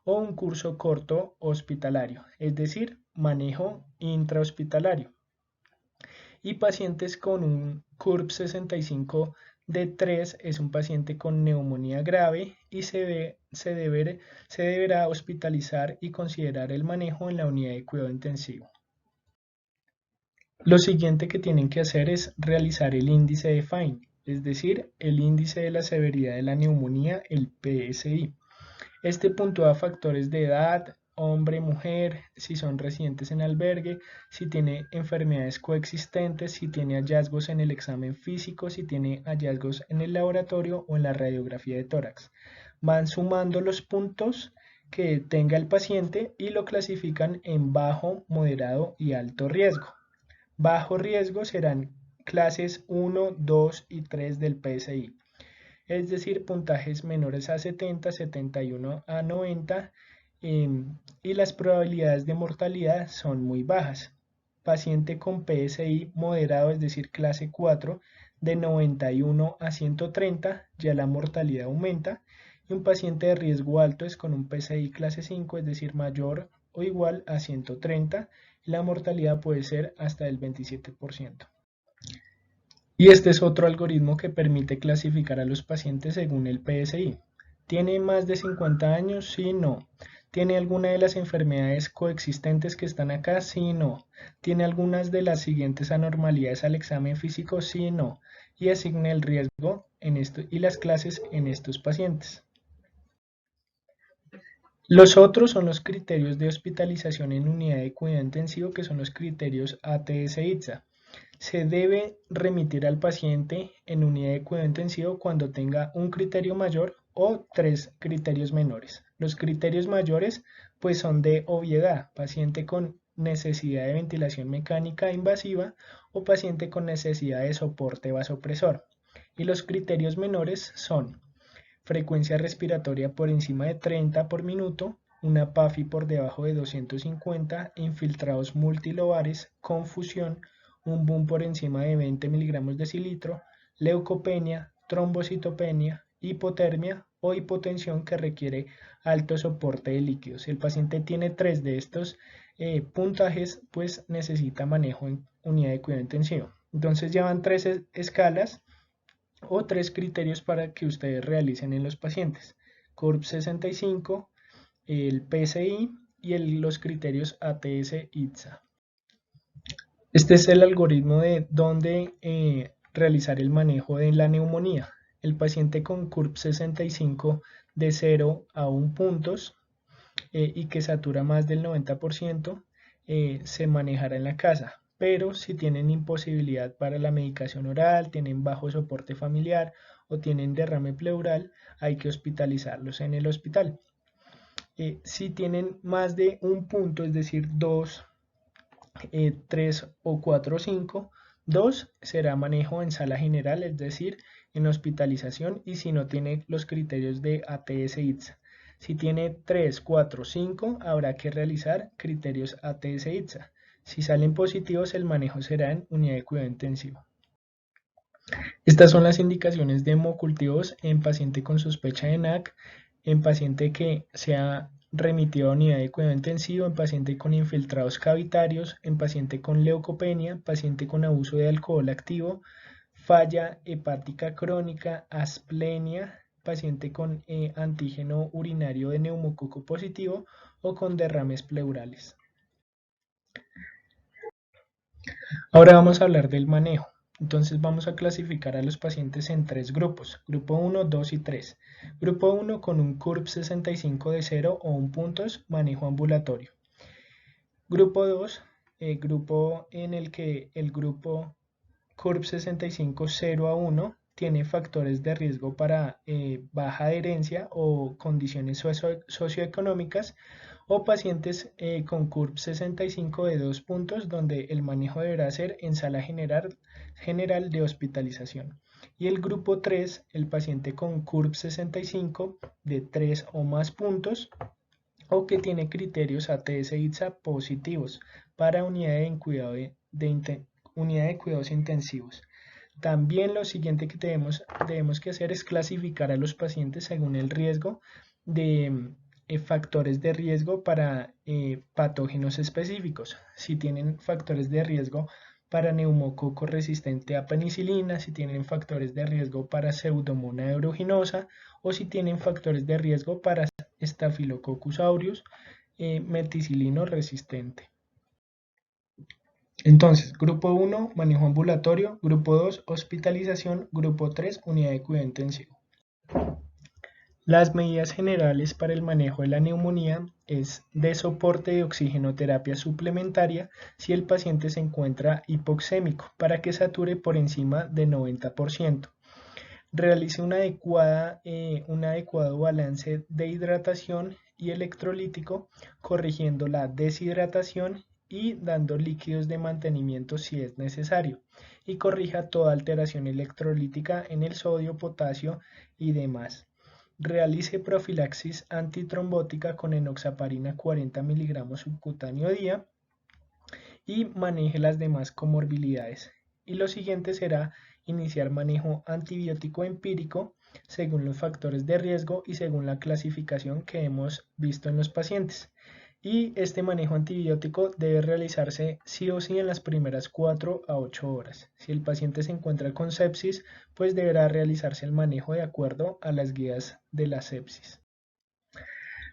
o un curso corto hospitalario, es decir, manejo intrahospitalario. Y pacientes con un CURB 65 de 3 es un paciente con neumonía grave y se deberá hospitalizar y considerar el manejo en la unidad de cuidado intensivo. Lo siguiente que tienen que hacer es realizar el índice de Fine, es decir, el índice de la severidad de la neumonía, el PSI. Este puntúa factores de edad, hombre, mujer, si son residentes en albergue, si tiene enfermedades coexistentes, si tiene hallazgos en el examen físico, si tiene hallazgos en el laboratorio o en la radiografía de tórax. Van sumando los puntos que tenga el paciente y lo clasifican en bajo, moderado y alto riesgo. Bajo riesgo serán clases 1, 2 y 3 del PSI, es decir, puntajes menores a 70, 71 a 90 y las probabilidades de mortalidad son muy bajas. Paciente con PSI moderado, es decir, clase 4, de 91 a 130, ya la mortalidad aumenta, y un paciente de riesgo alto es con un PSI clase 5, es decir, mayor o igual a 130, y la mortalidad puede ser hasta el 27%. Y este es otro algoritmo que permite clasificar a los pacientes según el PSI. ¿Tiene más de 50 años? Sí, no. ¿Tiene alguna de las enfermedades coexistentes que están acá? Sí, no. ¿Tiene algunas de las siguientes anormalidades al examen físico? Sí, no. Y asigne el riesgo y las clases en estos pacientes. Los otros son los criterios de hospitalización en unidad de cuidado intensivo, que son los criterios ATS-ITSA. Se debe remitir al paciente en unidad de cuidado intensivo cuando tenga un criterio mayor o 3 criterios menores. Los criterios mayores pues son de obviedad, paciente con necesidad de ventilación mecánica invasiva o paciente con necesidad de soporte vasopresor. Y los criterios menores son frecuencia respiratoria por encima de 30 por minuto, una PAFI por debajo de 250, infiltrados multilobares, confusión, un boom por encima de 20 miligramos decilitro, leucopenia, trombocitopenia, hipotermia o hipotensión que requiere alto soporte de líquidos. Si el paciente tiene 3 de estos puntajes, pues necesita manejo en unidad de cuidado intensivo. Entonces ya van 3 escalas o 3 criterios para que ustedes realicen en los pacientes. CURB 65, el PSI y los criterios ATS-ITSA. Este es el algoritmo de dónde realizar el manejo de la neumonía. El paciente con CURB 65 de 0 a 1 puntos y que satura más del 90% se manejará en la casa. Pero si tienen imposibilidad para la medicación oral, tienen bajo soporte familiar o tienen derrame pleural, hay que hospitalizarlos en el hospital. Si tienen más de un punto, es decir, 2, 3 o 4 o 5, 2 será manejo en sala general, es decir, en hospitalización, y si no tiene los criterios de ATS-ITSA. Si tiene 3, 4, 5, habrá que realizar criterios ATS-ITSA. Si salen positivos, el manejo será en unidad de cuidado intensivo. Estas son las indicaciones de hemocultivos en paciente con sospecha de NAC, en paciente que sea remitido a unidad de cuidado intensivo, en paciente con infiltrados cavitarios, en paciente con leucopenia, paciente con abuso de alcohol activo, falla hepática crónica, asplenia, paciente con antígeno urinario de neumococo positivo o con derrames pleurales. Ahora vamos a hablar del manejo. Entonces vamos a clasificar a los pacientes en 3 grupos, grupo 1, 2 y 3. Grupo 1 con un CURB 65 de 0 o 1 puntos, manejo ambulatorio. Grupo 2, grupo en el que el grupo CURB 65 0 a 1 tiene factores de riesgo para baja adherencia o condiciones socioeconómicas o pacientes con CURB 65 de 2 puntos donde el manejo deberá ser en sala general de hospitalización. Y el grupo 3, el paciente con CURB 65 de 3 o más puntos o que tiene criterios ATS-ITSA positivos para unidad de cuidados intensivos. También lo siguiente que debemos que hacer es clasificar a los pacientes según el riesgo de factores de riesgo para patógenos específicos. Si tienen factores de riesgo para neumococo resistente a penicilina, si tienen factores de riesgo para Pseudomonas aeruginosa o si tienen factores de riesgo para Staphylococcus aureus meticilino resistente. Entonces, grupo 1, manejo ambulatorio, grupo 2, hospitalización, grupo 3, unidad de cuidado intensivo. Las medidas generales para el manejo de la neumonía es de soporte de oxigenoterapia suplementaria si el paciente se encuentra hipoxémico para que sature por encima de 90%. Realice un adecuado balance de hidratación y electrolítico, corrigiendo la deshidratación y dando líquidos de mantenimiento si es necesario, y corrija toda alteración electrolítica en el sodio, potasio y demás. Realice profilaxis antitrombótica con enoxaparina 40 mg subcutáneo día y maneje las demás comorbilidades. Y lo siguiente será iniciar manejo antibiótico empírico según los factores de riesgo y según la clasificación que hemos visto en los pacientes. Y este manejo antibiótico debe realizarse sí o sí en las primeras 4 a 8 horas. Si el paciente se encuentra con sepsis, pues deberá realizarse el manejo de acuerdo a las guías de la sepsis.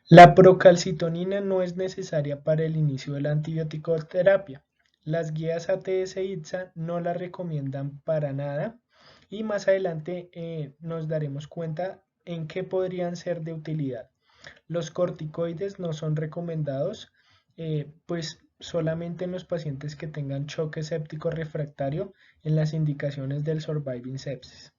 La procalcitonina no es necesaria para el inicio de la antibiótico-terapia. Las guías ATS-ITSA no la recomiendan para nada y más adelante nos daremos cuenta en qué podrían ser de utilidad. Los corticoides no son recomendados, pues solamente en los pacientes que tengan choque séptico refractario en las indicaciones del Surviving Sepsis.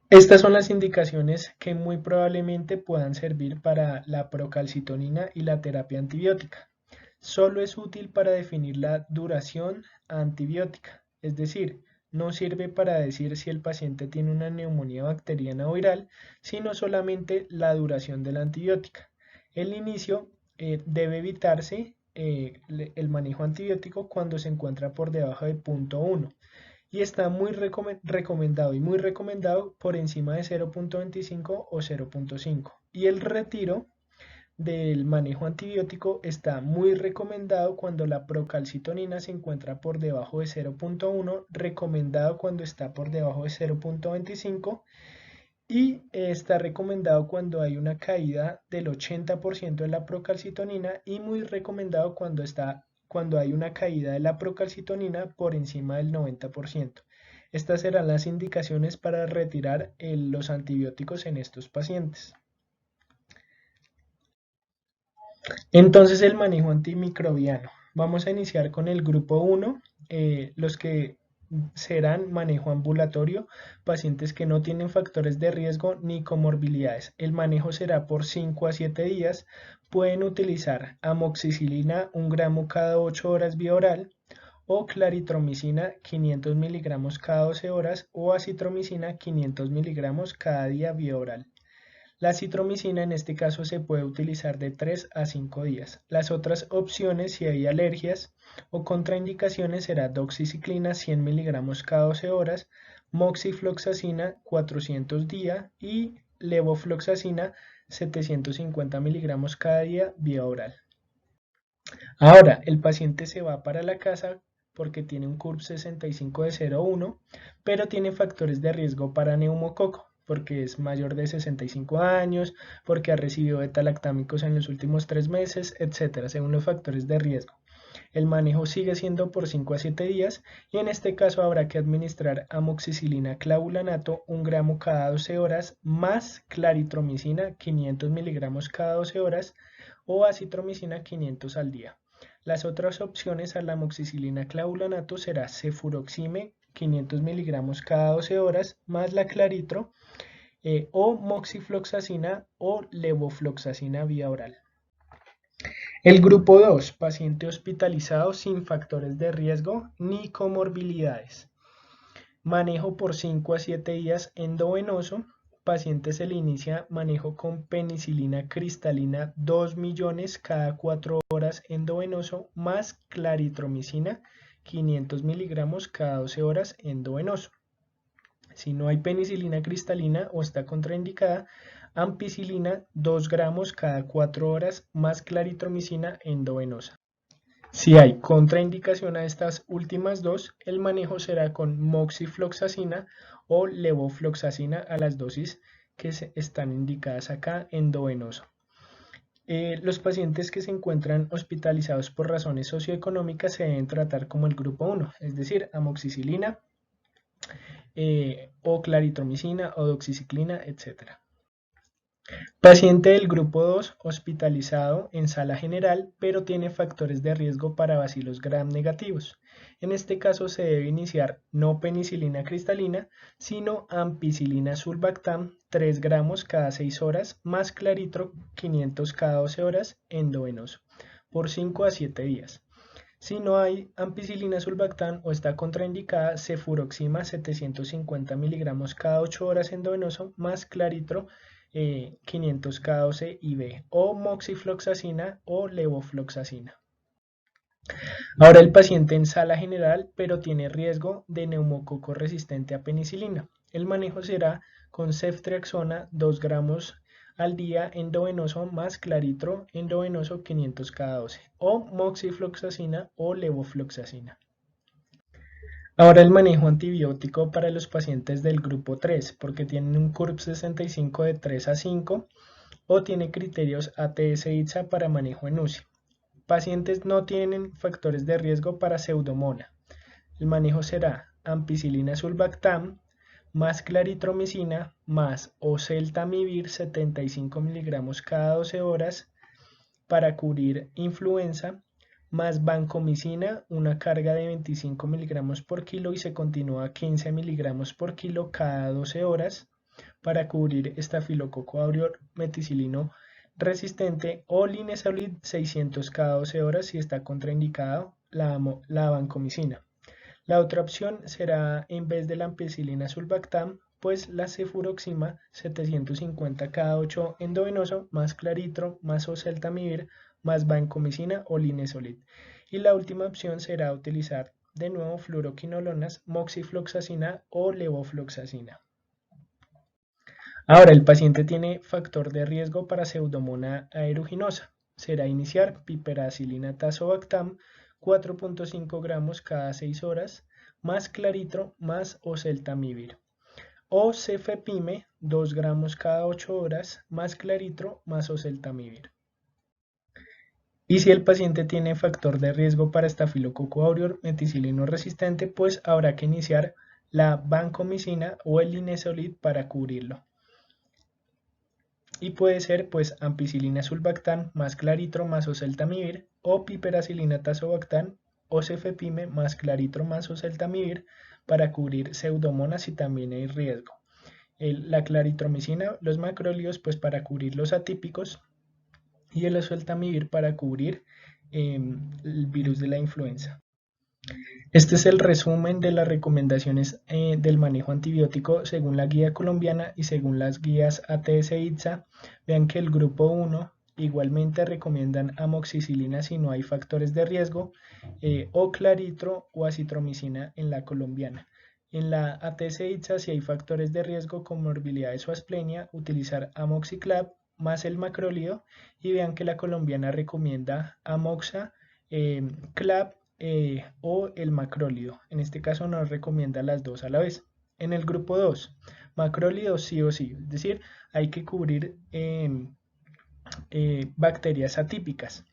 Estas son las indicaciones que muy probablemente puedan servir para la procalcitonina y la terapia antibiótica. Solo es útil para definir la duración antibiótica, es decir, no sirve para decir si el paciente tiene una neumonía bacteriana o viral, sino solamente la duración de la antibiótica. El inicio debe evitarse el manejo antibiótico cuando se encuentra por debajo de 0.1 y está muy recomendado por encima de 0.25 o 0.5. Y el retiro del manejo antibiótico está muy recomendado cuando la procalcitonina se encuentra por debajo de 0.1, recomendado cuando está por debajo de 0.25 y está recomendado cuando hay una caída del 80% de la procalcitonina y muy recomendado cuando hay una caída de la procalcitonina por encima del 90%. Estas serán las indicaciones para retirar los antibióticos en estos pacientes. Entonces el manejo antimicrobiano. Vamos a iniciar con el grupo 1, los que serán manejo ambulatorio, pacientes que no tienen factores de riesgo ni comorbilidades. El manejo será por 5 a 7 días. Pueden utilizar amoxicilina 1 gramo cada 8 horas vía oral o claritromicina 500 miligramos cada 12 horas o acitromicina 500 miligramos cada día vía oral. La citromicina en este caso se puede utilizar de 3 a 5 días. Las otras opciones, si hay alergias o contraindicaciones, será doxiciclina 100 miligramos cada 12 horas, moxifloxacina 400 días y levofloxacina 750 miligramos cada día vía oral. Ahora, el paciente se va para la casa porque tiene un CURP 65 de 0,1, pero tiene factores de riesgo para neumococo, porque es mayor de 65 años, porque ha recibido beta-lactámicos en los últimos 3 meses, etcétera, según los factores de riesgo. El manejo sigue siendo por 5 a 7 días y en este caso habrá que administrar amoxicilina clavulanato 1 gramo cada 12 horas más claritromicina 500 miligramos cada 12 horas o acitromicina 500 al día. Las otras opciones a la amoxicilina clavulanato será cefuroxime 500 miligramos cada 12 horas más la claritro o moxifloxacina o levofloxacina vía oral. El grupo 2, paciente hospitalizado sin factores de riesgo ni comorbilidades. Manejo por 5 a 7 días endovenoso. Paciente se le inicia manejo con penicilina cristalina 2 millones cada 4 horas endovenoso más claritromicina 500 miligramos cada 12 horas endovenoso. Si no hay penicilina cristalina o está contraindicada, ampicilina 2 gramos cada 4 horas más claritromicina endovenosa. Si hay contraindicación a estas últimas dos, el manejo será con moxifloxacina o levofloxacina a las dosis que están indicadas acá endovenoso. Los pacientes que se encuentran hospitalizados por razones socioeconómicas se deben tratar como el grupo 1, es decir, amoxicilina o claritromicina o doxiciclina, etc. Paciente del grupo 2 hospitalizado en sala general, pero tiene factores de riesgo para bacilos gram negativos. En este caso se debe iniciar no penicilina cristalina, sino ampicilina sulbactam 3 gramos cada 6 horas más claritro 500 cada 12 horas endovenoso por 5 a 7 días. Si no hay ampicilina sulbactam o está contraindicada, cefuroxima 750 miligramos cada 8 horas endovenoso más claritro 500 K12 IV o moxifloxacina o levofloxacina. Ahora el paciente en sala general, pero tiene riesgo de neumococo resistente a penicilina. El manejo será con ceftriaxona 2 gramos al día endovenoso más claritro endovenoso 500 K12 o moxifloxacina o levofloxacina. Ahora el manejo antibiótico para los pacientes del grupo 3, porque tienen un CURP 65 de 3 a 5 o tiene criterios ATS-ITSA para manejo en UCI. Pacientes no tienen factores de riesgo para pseudomonas. El manejo será ampicilina sulbactam más claritromicina más oseltamivir 75 miligramos cada 12 horas para cubrir influenza más vancomicina, una carga de 25 miligramos por kilo y se continúa 15 miligramos por kilo cada 12 horas para cubrir estafilococo aureus meticilino resistente o linezolid 600 cada 12 horas si está contraindicado la vancomicina. La otra opción será en vez de la ampicilina sulbactam, pues la cefuroxima 750 cada 8 endovenoso más claritro más oseltamivir más vancomicina o linezolid. Y la última opción será utilizar de nuevo fluoroquinolonas, moxifloxacina o levofloxacina. Ahora, el paciente tiene factor de riesgo para pseudomonas aeruginosa. Será iniciar piperacilina tazobactam 4.5 gramos cada 6 horas más claritro más oseltamivir. O cefepime 2 gramos cada 8 horas más claritro más oseltamivir. Y si el paciente tiene factor de riesgo para estafilococo aureus meticilino resistente, pues habrá que iniciar la vancomicina o el linezolid para cubrirlo. Y puede ser pues ampicilina sulbactam más claritro más oseltamivir o piperacilina tazobactam o cefepime más claritro más oseltamivir para cubrir pseudomonas si también hay riesgo. La claritromicina, los macrólidos pues para cubrir los atípicos y el oseltamivir para cubrir el virus de la influenza. Este es el resumen de las recomendaciones del manejo antibiótico según la guía colombiana y según las guías ATS-ITSA. Vean que el grupo 1 igualmente recomiendan amoxicilina si no hay factores de riesgo o claritro o acitromicina en la colombiana. En la ATS-ITSA si hay factores de riesgo como morbilidades o asplenia, utilizar amoxiclav más el macrólido y vean que la colombiana recomienda amoxa, clav o el macrólido. En este caso nos recomienda las dos a la vez. En el grupo 2, macrólido sí o sí, es decir, hay que cubrir bacterias atípicas.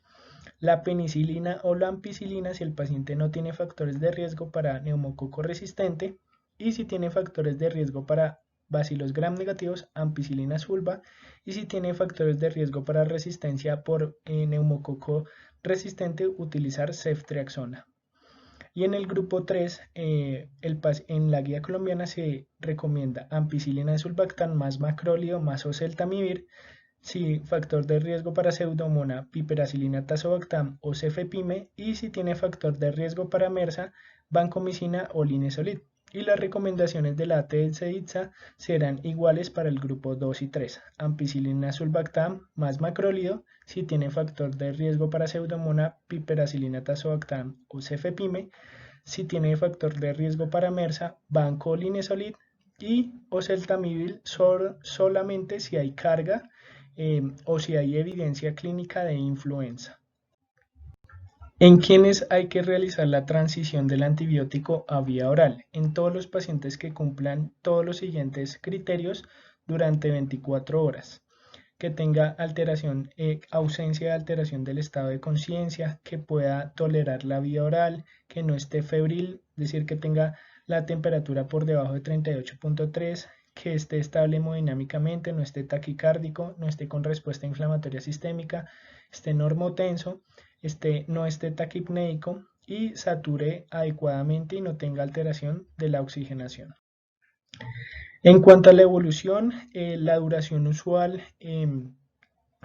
La penicilina o la ampicilina si el paciente no tiene factores de riesgo para neumococo resistente y si tiene factores de riesgo para bacilos gram negativos, ampicilina sulba y si tiene factores de riesgo para resistencia por neumococo resistente, utilizar ceftriaxona. Y en el grupo 3, en la guía colombiana se recomienda ampicilina sulbactam más macrólido más oseltamivir. Si factor de riesgo para pseudomonas, piperacilina tazobactam o cefepime. Y si tiene factor de riesgo para MRSA, vancomicina o linezolid. Y las recomendaciones de la ATS-ITSA serán iguales para el grupo 2 y 3. Ampicilina sulbactam más macrólido si tiene factor de riesgo para pseudomonas, piperacilina tazobactam o cefepime. Si tiene factor de riesgo para MRSA, vanco o linezolid. Y oseltamivir solamente si hay carga o si hay evidencia clínica de influenza. ¿En quiénes hay que realizar la transición del antibiótico a vía oral? En todos los pacientes que cumplan todos los siguientes criterios durante 24 horas. Que tenga alteración, ausencia de alteración del estado de conciencia, que pueda tolerar la vía oral, que no esté febril, es decir, que tenga la temperatura por debajo de 38.3, que esté estable hemodinámicamente, no esté taquicárdico, no esté con respuesta inflamatoria sistémica, esté normotenso, no esté taquipnéico y sature adecuadamente y no tenga alteración de la oxigenación. En cuanto a la evolución, la duración usual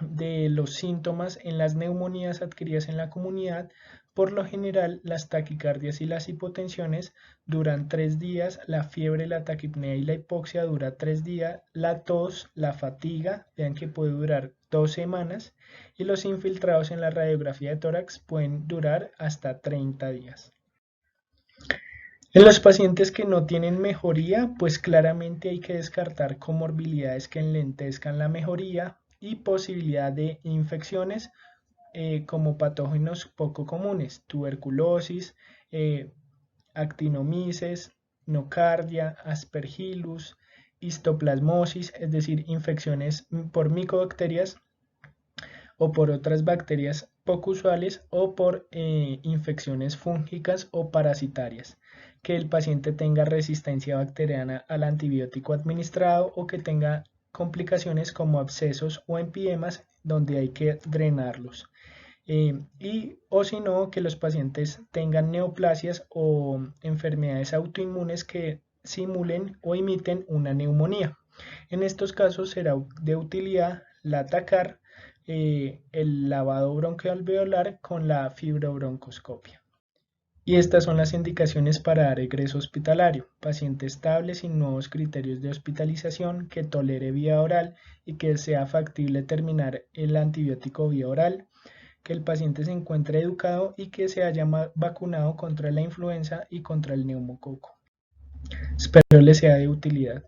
de los síntomas en las neumonías adquiridas en la comunidad, por lo general las taquicardias y las hipotensiones duran 3 días, la fiebre, la taquipnea y la hipoxia dura 3 días, la tos, la fatiga, vean que puede durar 2 semanas y los infiltrados en la radiografía de tórax pueden durar hasta 30 días. En los pacientes que no tienen mejoría, pues claramente hay que descartar comorbilidades que enlentezcan la mejoría y posibilidad de infecciones como patógenos poco comunes, tuberculosis, actinomices, nocardia, aspergillus, histoplasmosis, es decir, infecciones por micobacterias o por otras bacterias poco usuales o por infecciones fúngicas o parasitarias, que el paciente tenga resistencia bacteriana al antibiótico administrado o que tenga complicaciones como abscesos o empidemas donde hay que drenarlos. O si no, que los pacientes tengan neoplasias o enfermedades autoinmunes que simulen o imiten una neumonía. En estos casos será de utilidad la TACAR, el lavado broncoalveolar con la fibrobroncoscopia. Y estas son las indicaciones para dar egreso hospitalario. Paciente estable sin nuevos criterios de hospitalización, que tolere vía oral y que sea factible terminar el antibiótico vía oral, que el paciente se encuentre educado y que se haya vacunado contra la influenza y contra el neumococo. Espero les sea de utilidad.